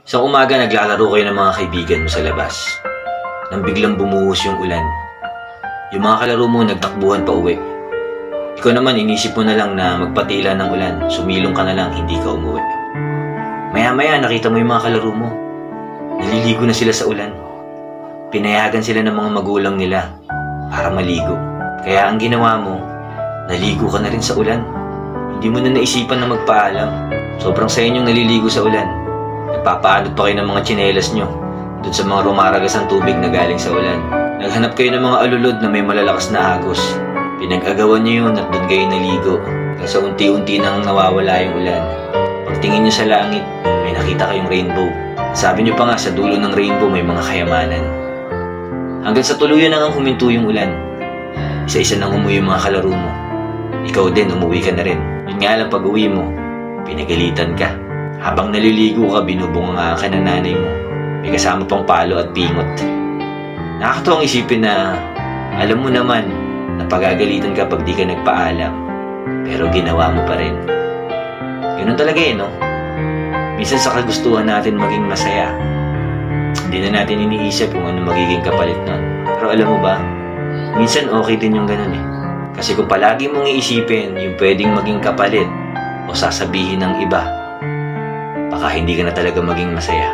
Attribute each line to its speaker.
Speaker 1: Sa umaga, naglalaro kayo ng mga kaibigan mo sa labas. Nang biglang bumuhos yung ulan. Yung mga kalaro mo nagtakbuhan pa uwi. Ikaw naman, inisip mo na lang na magpatila ng ulan. Sumilong ka na lang, hindi ka umuwi. Maya-maya, nakita mo yung mga kalaro mo. Naliligo na sila sa ulan. Pinayagan sila ng mga magulang nila para maligo. Kaya ang ginawa mo, naligo ka na rin sa ulan. Hindi mo na naisipan na magpaalam. Sobrang saya niyong naliligo sa ulan. Nagpapaanod pa kayo ng mga tsinelas nyo dun sa mga rumaragasang tubig na galing sa ulan. Naghanap kayo ng mga alulod na may malalakas na agos. Pinag-agawan nyo yun at dun kayo naligo. Hanggang sa unti-unti nang nawawala yung ulan. Pagtingin nyo sa langit, may nakita kayong rainbow. Sabi nyo pa nga sa dulo ng rainbow may mga kayamanan. Hanggang sa tuluyan na nga huminto yung ulan. Isa-isa nang umuwi yung mga kalaro mo. Ikaw din, umuwi ka na rin. Yun nga lang, pag uwi mo, pinagalitan ka. Habang naliligo ka, binubunga ka ng nanay mo. May kasama pang palo at pingot. Nakakatuwang isipin na alam mo naman na pagagalitan ka pag di ka nagpaalam. Pero ginawa mo pa rin. Ganun talaga no? Minsan sa kagustuhan natin maging masaya, hindi na natin iniisip kung ano magiging kapalit nun. Pero alam mo ba, minsan okay din yung ganun Kasi kung palagi mong iisipin yung pwedeng maging kapalit o sasabihin ng iba, baka hindi ka na talaga maging masaya.